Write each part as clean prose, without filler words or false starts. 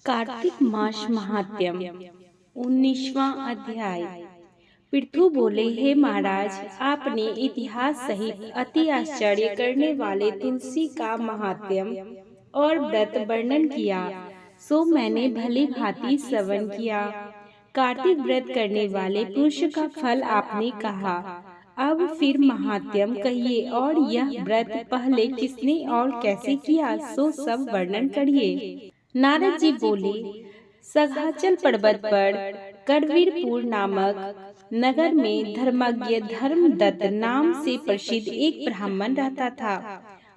कार्तिक मास महात्म्यम 19वां अध्याय। पृथु बोले, हे महाराज, आपने इतिहास सहित अति आश्चर्य करने वाले तुलसी का महात्म्यम और व्रत वर्णन किया, सो मैंने भली भांति श्रवण किया। कार्तिक व्रत करने वाले पुरुष का फल आपने कहा, अब फिर महात्म्यम कहिए और यह व्रत पहले किसने और कैसे किया, सो सब वर्णन करिए। नारद जी बोले, सघाचल पर्वत पर करवीरपुर नामक नगर में धर्मज्ञ धर्मदत्त नाम से प्रसिद्ध एक ब्राह्मण रहता था।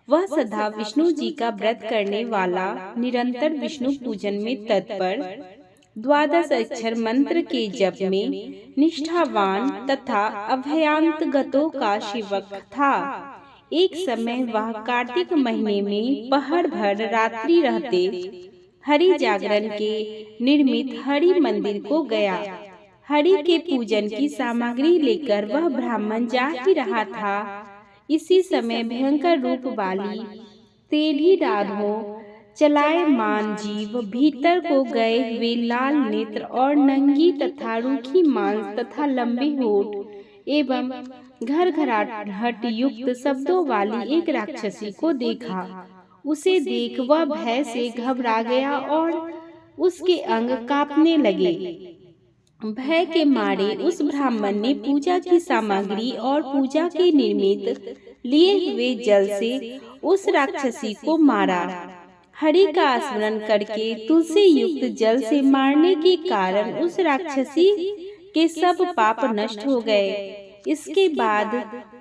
वह सदा विष्णु जी का व्रत करने वाला, निरंतर विष्णु पूजन में तत्पर, 12 अक्षर मंत्र के जप में निष्ठावान तथा अभयांतगतों का सेवक था। एक समय वह कार्तिक महीने में पहर भर रात्रि रहते हरि जागरण के निर्मित हरि मंदिर को गया। हरि के पूजन की सामग्री लेकर वह ब्राह्मण जा ही रहा था। इसी समय भयंकर रूप वाली टेढ़ी राहों चलायमान जीव, भीतर को गए हुए लाल नेत्र और नंगी तथा रूखी मांस तथा लंबे होठ एवं घरघराहट युक्त शब्दों वाली एक राक्षसी को देखा। उसे देख वह भय से घबरा गया और उसके अंग कांपने लगे। भय के मारे उस ब्राह्मण ने पूजा की सामग्री और पूजा के निर्मित लिए हुए जल से उस राक्षसी को मारा। हरि का स्मरण करके तुलसी युक्त जल से मारने के कारण उस राक्षसी के सब पाप नष्ट हो गए। इसके बाद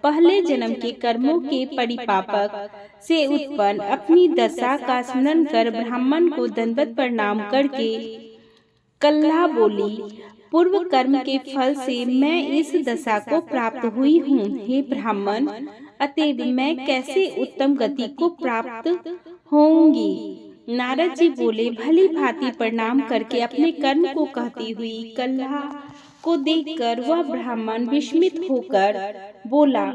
पहले जन्म के कर्मों के परिपापक से उत्पन्न अपनी दशा का स्मरण कर ब्राह्मण को दंडवत प्रणाम करके कल्हा बोली, पूर्व कर्म के फल से मैं इस दशा को प्राप्त हुई हूँ। हे ब्राह्मण, अतएव मैं कैसे उत्तम गति को प्राप्त होंगी? नारद जी बोले, भली भांति प्रणाम करके अपने कर्म को कहती हुई कल्हा को देखकर वह ब्राह्मण विस्मित होकर बोला।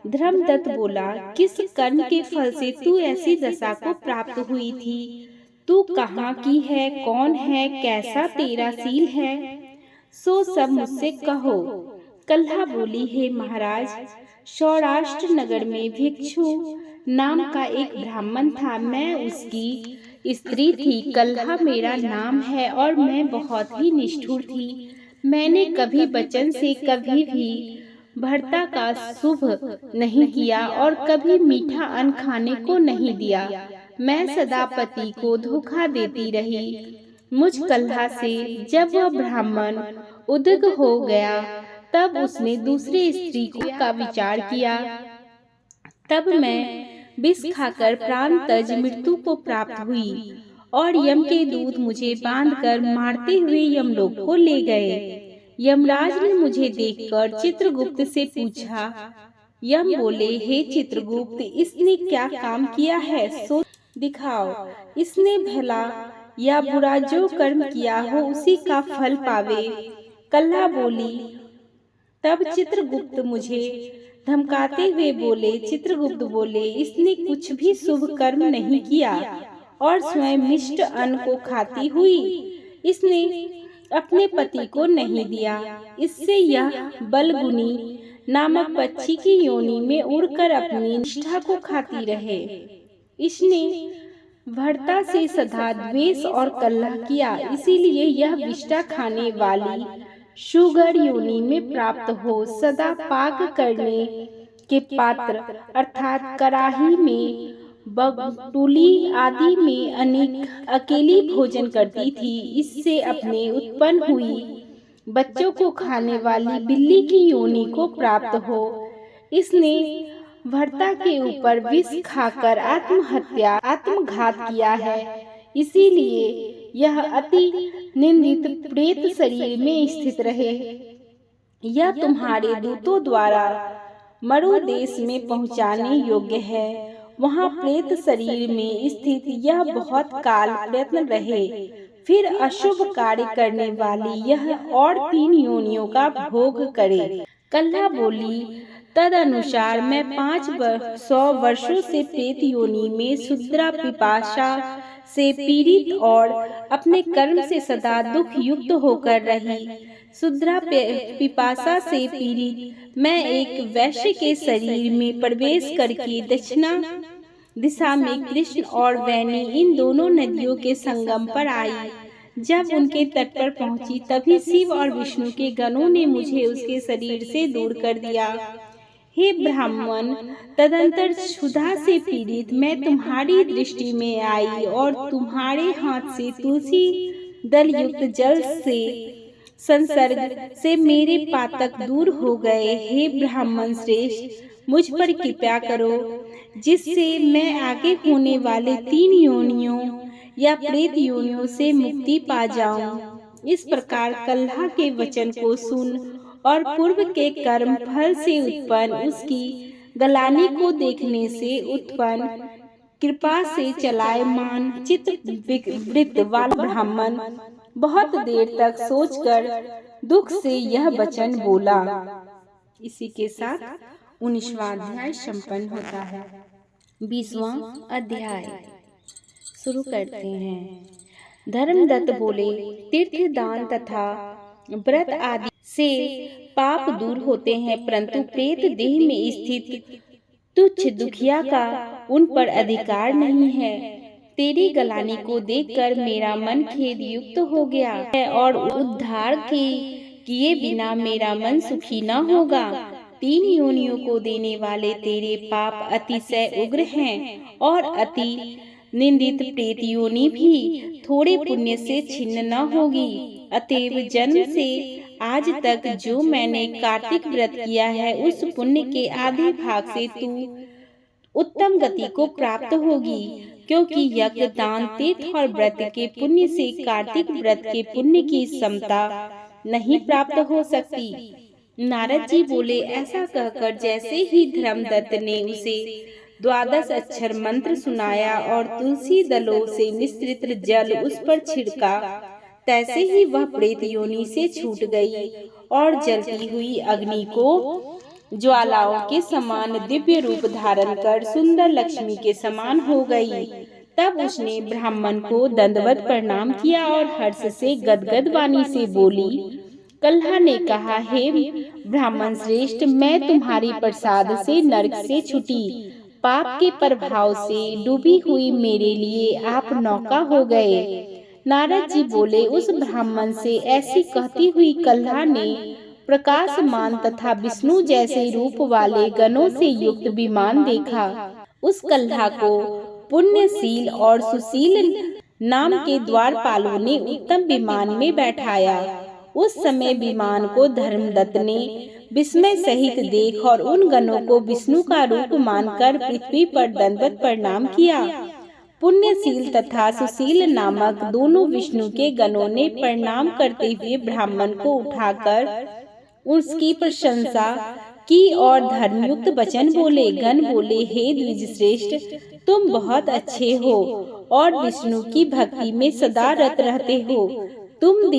धर्मदत्त बोला, किस कर्म के फल से तू ऐसी दशा को प्राप्त हुई थी? तू कहाँ की है, कौन है, कैसा तेरा शील है, सो सब मुझसे कहो। कल्हा बोली, हे महाराज, सौराष्ट्र नगर में भिक्षु नाम का एक ब्राह्मण था। मैं उसकी स्त्री थी। कल्हा मेरा नाम है और मैं बहुत ही निष्ठुर थी। मैंने कभी वचन से कभी भी भर्ता का शुभ नहीं किया और कभी मीठा अन्न खाने को नहीं दिया। मैं सदा पति को धोखा देती रही। मुझ कल्हा से जब वह ब्राह्मण उद्विग्न हो गया, तब उसने दूसरी स्त्री का विचार किया। तब मैं विष खाकर प्राण तज मृत्यु को प्राप्त हुई और यम के दूत मुझे बांधकर मारते हुए यमलोक को ले गए। यमराज ने मुझे देखकर चित्रगुप्त से पूछा। यम बोले, हे चित्रगुप्त, इसने क्या काम किया है, सो दिखाओ। इसने भला या बुरा जो कर्म किया हो उसी का फल पावे। कल्हा बोली। तब चित्रगुप्त मुझे धमकाते हुए बोले। चित्रगुप्त बोले, इसने कुछ भी शुभ कर्म नहीं किया और स्वयं मिष्ट अन्न को खाती हुई इसने अपने पति को नहीं दिया। इससे यह बलगुनी नामक पक्षी की योनि में उड़कर अपनी निष्ठा को खाती रहे। इसने भर्ता से सदा द्वेष और कलह किया, इसीलिए यह विष्ठा खाने वाली शुगर योनि में प्राप्त हो सदा पाक करने के पात्र अर्थात कराही में, बगटुली आदि में अनेक अकेली भोजन करती थी। इससे अपने उत्पन्न हुई बच्चों को खाने वाली बिल्ली की योनि को प्राप्त हो। इसने भर्ता के ऊपर विष खाकर आत्मघात किया है, इसीलिए यह अति निंदित प्रेत शरीर में स्थित रहे। यह तुम्हारे दूतों द्वारा मरु देश में पहुंचाने योग्य है। वहां प्रेत शरीर में स्थित यह बहुत काल प्रयत्न रहे, फिर अशुभ कार्य करने वाली यह और 3 योनियों का भोग करे। कल्हा बोली, तदनुसार मैं 500 वर्षों से प्रेत योनि में क्षुद्रा पिपासा से पीड़ित और अपने कर्म से सदा दुख युक्त होकर रही। क्षुद्रा पिपासा से पीड़ित मैं एक वैश्य के शरीर में प्रवेश करके दक्षिणा दिशा में कृष्ण और वैनी इन दोनों नदियों के संगम पर आई। जब उनके तट पर पहुंची तभी शिव और विष्णु के गणों ने मुझे उसके शरीर से दूर कर दिया। हे ब्राह्मण, तदंतर क्षुधा से पीड़ित मैं तुम्हारी दृष्टि में आई और तुम्हारे हाथ से तुलसी दल युक्त जल से संसर्ग से मेरे पातक दूर हो गए। हे ब्राह्मण श्रेष्ठ, मुझ पर कृपा करो जिससे मैं आगे होने वाले 3 योनियों या प्रेत योनियों से मुक्ति पा जाऊं। इस प्रकार कल्हा के वचन को सुन और पूर्व के कर्म फल से उत्पन्न उसकी गलानी को देखने से उत्पन्न कृपा से चलायमान चित्त वृत्त वाला ब्राह्मण बहुत देर तक सोचकर दुख से यह वचन बोला। इसी के साथ 19वां अध्याय संपन्न होता है। 20वां अध्याय शुरू करते हैं। धर्मदत्त बोले, तीर्थ दान तथा व्रत आदि से पाप दूर होते हैं, परंतु प्रेत देह में स्थित तुच्छ दुखिया का उन पर अधिकार नहीं है। तेरी गलानी को देखकर मेरा मन खेद युक्त हो गया है और उद्धार के किए बिना मेरा मन सुखी न होगा। 3 योनियों को देने वाले तेरे पाप अतिशय उग्र हैं और अति निंदित प्रेत योनि भी थोड़े पुण्य से छिन्न न होगी। अतएव जन्म से आज तक जो मैंने कार्तिक व्रत किया है उस पुण्य के आधे भाग से तू उत्तम गति को प्राप्त होगी, क्योंकि यज्ञ दान तीर्थ और व्रत के पुण्य से कार्तिक व्रत के पुण्य की समता नहीं प्राप्त हो सकती। नारद जी बोले, ऐसा कहकर जैसे ही धर्मदत्त ने उसे 12 अक्षर मंत्र सुनाया और तुलसी दलों से मिश्रित जल उस पर छिड़का, तैसे ही वह प्रेत योनि से छूट गई और जलती हुई अग्नि को ज्वालाओं के समान दिव्य रूप धारण कर सुंदर लक्ष्मी के समान हो गई। तब उसने ब्राह्मण को दंडवत प्रणाम किया और हर्ष से गदगद वाणी से बोली। कल्हा ने कहा, हे ब्राह्मण श्रेष्ठ, मैं तुम्हारी प्रसाद से नरक से छुटी। पाप के प्रभाव से डूबी हुई मेरे लिए आप नौका हो गए। नारद जी बोले, उस ब्राह्मण से ऐसी कहती हुई कल्हा ने प्रकाशमान तथा विष्णु जैसे रूप वाले गणों से युक्त विमान देखा। उस कल्हा को पुण्यशील और सुशील नाम के द्वारपालों ने उत्तम विमान में बैठाया। उस समय विमान को धर्मदत्त ने विस्मय सहित देख और उन गणों को विष्णु का रूप मानकर पृथ्वी पर दंडवत प्रणाम किया। पुण्यशील तथा सुशील नामक दोनों विष्णु के गणों ने प्रणाम करते हुए ब्राह्मण को उठाकर उसकी प्रशंसा की और धर्मयुक्त वचन बोले। गण बोले, हे द्विज श्रेष्ठ, तुम बहुत अच्छे हो और विष्णु की भक्ति में सदा रत रहते हो। तुम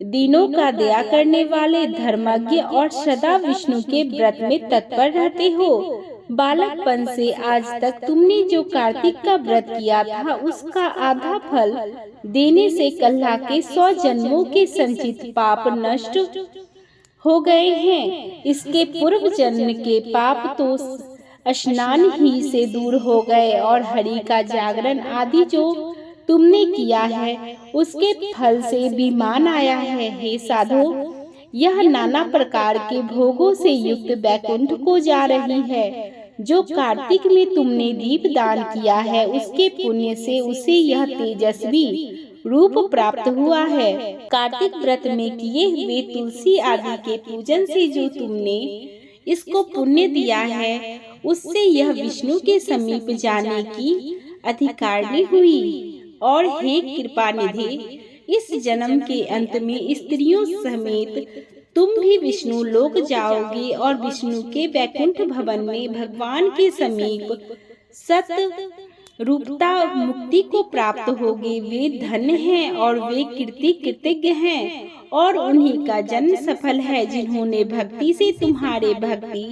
दिनों का दया करने वाले, धर्मज्ञ और सदा विष्णु के व्रत में तत्पर रहते हो। बालकपन से आज तक तुमने जो कार्तिक का व्रत किया था उसका आधा फल देने से कल्हा के 100 जन्मों के संचित पाप नष्ट हो गए हैं। इसके पूर्व जन्म के पाप तो स्नान ही से दूर हो गए और हरि का जागरण आदि जो तुमने किया है उसके फल से विमान आया है। हे साधो, यह नाना प्रकार के भोगों से युक्त बैकुंठ को जा रही है। जो कार्तिक में तुमने दीप दान किया है उसके पुण्य से उसे यह तेजस्वी रूप प्राप्त हुआ है। कार्तिक व्रत में किए हुए तुलसी आदि के पूजन से जो तुमने इसको पुण्य दिया है उससे यह विष्णु के समीप जाने की अधिकारिणी हुई। और हे कृपा निधि, इस जन्म के अंत में स्त्रियों समेत तुम भी विष्णु लोक जाओगे और विष्णु के वैकुंठ भवन में भगवान के समीप रूपता मुक्ति को प्राप्त होगी। वे धन्य हैं और वे कीर्ति कृतज्ञ हैं और उन्हीं का जन्म सफल है जिन्होंने भक्ति से तुम्हारे भक्ति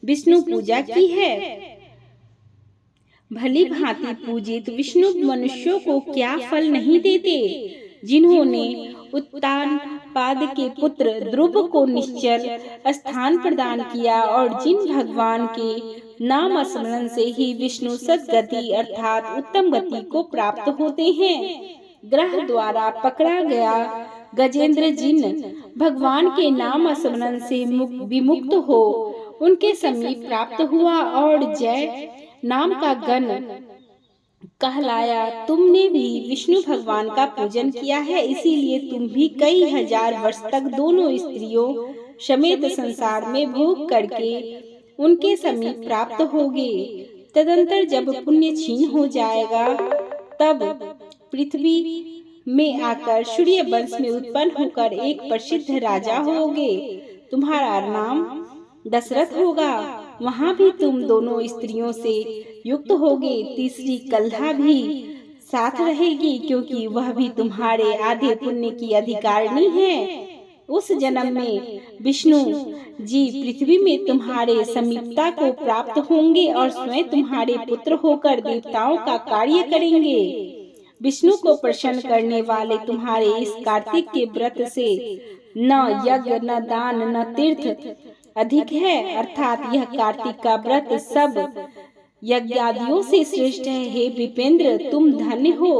विष्णु पूजा की है। भली भांति पूजित विष्णु मनुष्यों को क्या फल नहीं देते। जिन्होंने उत्तानपाद के पुत्र ध्रुव को निश्चल स्थान प्रदान किया और जिन भगवान के नाम स्मरण से ही विष्णु सद्गति अर्थात उत्तम गति को प्राप्त होते हैं। ग्रह द्वारा पकड़ा गया गजेंद्र जिन भगवान के नाम स्मरण से विमुक्त हो उनके समीप प्राप्त हुआ और जय नाम का गण कहलाया। तुमने भी विष्णु भगवान का पूजन किया है, इसीलिए तुम भी कई हजार वर्ष तक दोनों स्त्रियों समेत संसार में भोग करके उनके समीप प्राप्त होगे। तदंतर जब पुण्य क्षीण हो जाएगा तब पृथ्वी में आकर सूर्य वंश में उत्पन्न होकर एक प्रसिद्ध राजा होगे। तुम्हारा नाम दशरथ होगा। वहाँ भी तुम दोनों स्त्रियों से युक्त होगे। तीसरी कल्हा भी साथ रहेगी क्योंकि वह भी तुम्हारे आधे पुण्य की अधिकारिणी है। उस जन्म में विष्णु जी पृथ्वी में तुम्हारे समीपता को प्राप्त होंगे और स्वयं तुम्हारे पुत्र होकर देवताओं का कार्य करेंगे। विष्णु को प्रसन्न करने वाले तुम्हारे इस कार्तिक के व्रत से न यज्ञ न दान न तीर्थ अधिक है, अर्थात यह कार्तिक का व्रत सब यज्ञादियों से श्रेष्ठ है। हे विपेंद्र, तुम धन्य हो।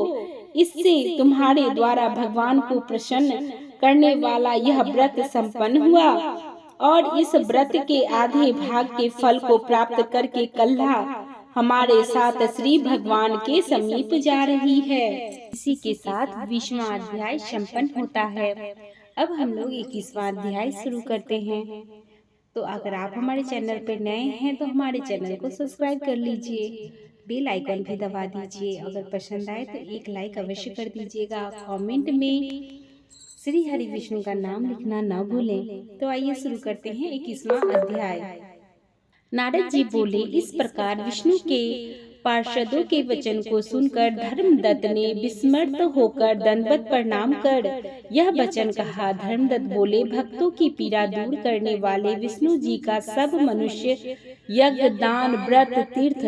इससे तुम्हारे द्वारा भगवान को प्रसन्न करने वाला यह व्रत संपन्न हुआ और इस व्रत के आधे भाग के फल को प्राप्त करके कल्हा हमारे साथ श्री भगवान के समीप जा रही है। इसी के साथ 20वां अध्याय संपन्न होता है। अब हम लोग 21वां अध्याय शुरू करते हैं। तो अगर आप हमारे चैनल पर नए हैं तो हमारे चैनल को सब्सक्राइब कर लीजिए, बेल आइकन भी दबा दीजिए। अगर पसंद आए तो एक लाइक अवश्य कर दीजिएगा। कमेंट में श्री हरि विष्णु का नाम लिखना न भूलें। तो आइए शुरू करते हैं 21वां अध्याय। नारद जी बोले, इस प्रकार विष्णु के पार्षदों के वचन को सुनकर धर्मदत्त ने विस्मृत होकर दंडवत प्रणाम कर यह वचन कहा। धर्मदत्त बोले, भक्तों की पीड़ा दूर करने वाले विष्णु जी का सब मनुष्य यज्ञ दान व्रत तीर्थ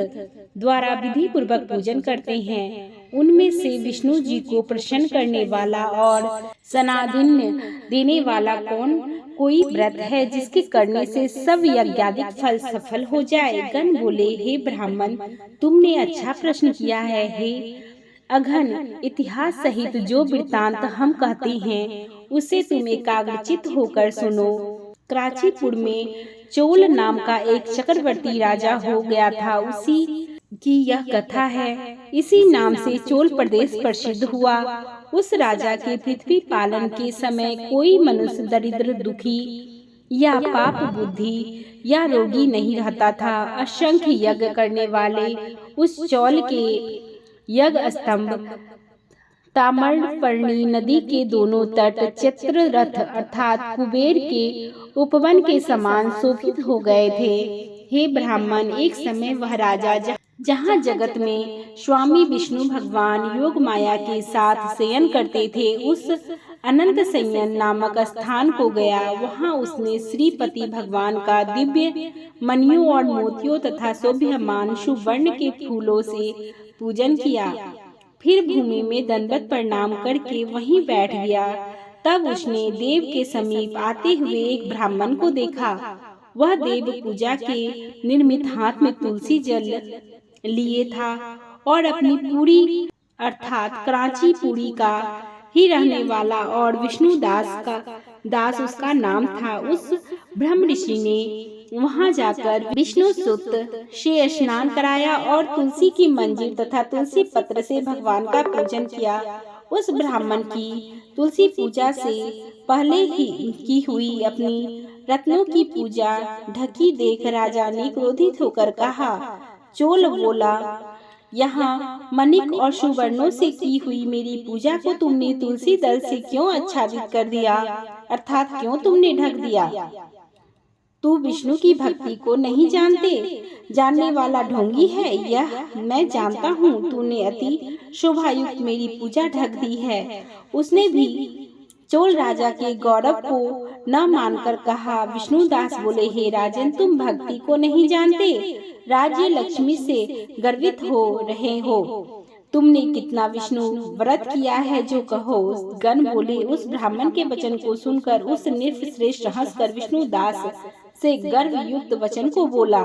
द्वारा विधि पूर्वक पूजन करते हैं। उनमें से विष्णु जी को प्रसन्न करने वाला और सनाधिन्य देने वाला कोई व्रत है जिसके करने से सब यज्ञादिक फल सफल हो जाए। गण बोले, हे ब्राह्मण, तुमने अच्छा प्रश्न किया है। हे अघन, इतिहास सहित जो वृत्तांत हम कहते हैं उसे तुम एकाग्रचित होकर सुनो। कराचीपुर में चोल नाम का एक चक्रवर्ती राजा हो गया था। उसी की यह कथा है। इसी नाम से चोल प्रदेश प्रसिद्ध हुआ। उस राजा के पृथ्वी पालन के समय कोई मनुष्य दरिद्र दुखी या पाप बुद्धि या रोगी नहीं रहता था। असंख्य यज्ञ करने वाले उस चौल के यज्ञ स्तंभ ताम्रपर्णी नदी के दोनों तट चित्ररथ अर्थात कुबेर के उपवन के समान शोभित हो गए थे। हे ब्राह्मण, एक समय वह राजा जहाँ जगत में स्वामी विष्णु भगवान योग माया के साथ शयन करते थे, उस अनंत शयन नामक स्थान को गया। वहाँ उसने श्रीपति भगवान का दिव्य मणियों और मोतियों तथा शोभ्यमान सुवर्ण के फूलों से पूजन किया। फिर भूमि में दंडवत प्रणाम करके वहीं बैठ गया। तब उसने देव के समीप आते हुए एक ब्राह्मण को देखा। वह देव पूजा के निर्मित हाथ में तुलसी जल लिए था और अपनी पूरी अर्थात कराची पुरी का ही रहने वाला और विष्णु दास उसका नाम था। उस ब्रह्म ऋषि ने वहां जाकर विष्णु सुत से स्नान कराया और तुलसी की मंजीर तथा तुलसी पत्र से भगवान का पूजन किया। उस ब्राह्मण की तुलसी पूजा से पहले ही की हुई अपनी रत्नों की पूजा ढकी देख राजा ने क्रोधित होकर कहा। चोल बोला, यहाँ मणिक और सुवर्णों से की हुई मेरी पूजा को तुमने तुलसी दल से क्यों आच्छादित कर दिया, अर्थात क्यों तुमने ढक दिया। तू विष्णु की भक्ति को नहीं जानने वाला ढोंगी है। यह मैं जानता हूँ, तूने अति शोभायुक्त मेरी पूजा ढक दी है। उसने भी चोल राजा के गौरव को न मानकर कहा। विष्णुदास बोले, हे राजन, तुम भक्ति को नहीं जानते, राज्य लक्ष्मी से गर्वित हो रहे हो। तुमने कितना विष्णु व्रत किया है जो कहो। गण बोले। उस ब्राह्मण के वचन को सुनकर उस निर्श्रेष्ठ हंसकर विष्णुदास से गर्व युक्त वचन को बोला।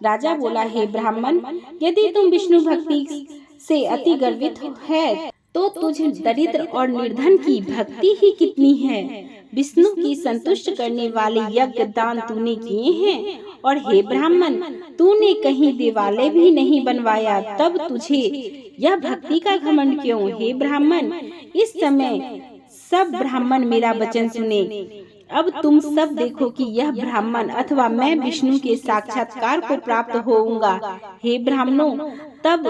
राजा बोला, हे ब्राह्मण, यदि तुम विष्णु भक्ति से अति गर्वित है तो तुझ दरिद्र और निर्धन की भक्ति ही कितनी है। विष्णु की संतुष्ट करने वाले यज्ञ दान तूने किए हैं, और हे ब्राह्मण, तूने कहीं देवालय भी नहीं बनवाया, तब तुझे यह भक्ति का घमंड क्यों। हे ब्राह्मण, इस समय सब ब्राह्मण मेरा वचन सुने। अब तुम सब देखो कि यह ब्राह्मण अथवा मैं विष्णु के साक्षात्कार को प्राप्त होऊंगा। हे ब्राह्मणों, तब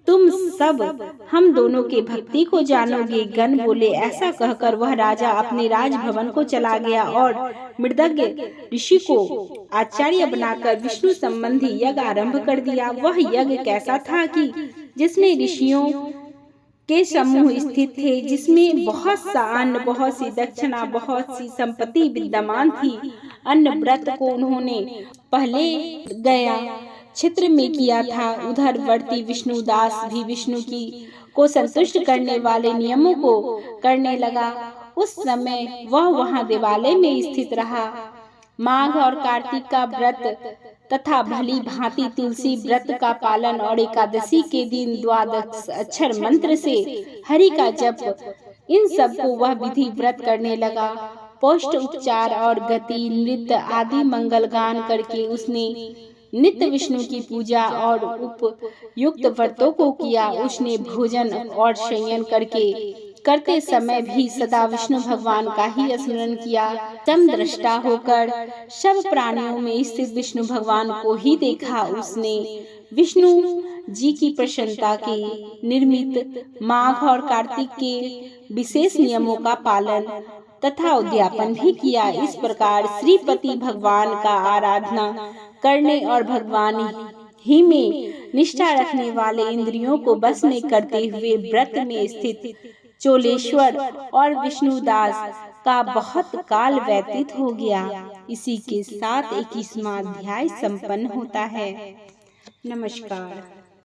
तुम सब हम दोनों के भक्ति को जानोगे। गण बोले। ऐसा कहकर वह राजा अपने राजभवन को चला गया और मृदज्ञ ऋषि को आचार्य बनाकर विष्णु संबंधी यज्ञ आरंभ कर दिया। वह यज्ञ कैसा था कि जिसमें ऋषियों के समूह स्थित थे, जिसमें बहुत सा अन्न, बहुत सी दक्षिणा, बहुत सी संपत्ति विद्यमान थी। अन्न व्रत को उन्होंने पहले गया क्षेत्र में किया था। उधर वर्ती विष्णुदास भी विष्णु की को संतुष्ट करने वाले नियमों को करने लगा। उस समय वह वहां देवालय में स्थित रहा। माघ और कार्तिक का व्रत तथा भली भांति तुलसी व्रत का पालन और एकादशी के दिन द्वादश अक्षर मंत्र से हरि का जप, इन सब को वह विधि व्रत करने लगा। पोष्ट उपचार और गति नृत्य आदि मंगल गान करके उसने नित्य विष्णु की पूजा और उपयुक्त व्रतों को किया। उसने भोजन और शयन करते समय भी सदा विष्णु भगवान का ही स्मरण किया। समदृष्टा होकर सब प्राणियों में स्थित विष्णु भगवान को ही देखा। उसने विष्णु जी की प्रसन्नता के निर्मित माघ और कार्तिक के विशेष नियमों का पालन तथा उद्यापन भी किया। इस प्रकार श्रीपति भगवान का आराधना करने और भगवान ही में निष्ठा रखने वाले इंद्रियों को बस में करते हुए व्रत में स्थित चोलेश्वर और विष्णुदास का बहुत काल व्यतीत हो गया। इसी के साथ 21वां अध्याय संपन्न होता है। नमस्कार।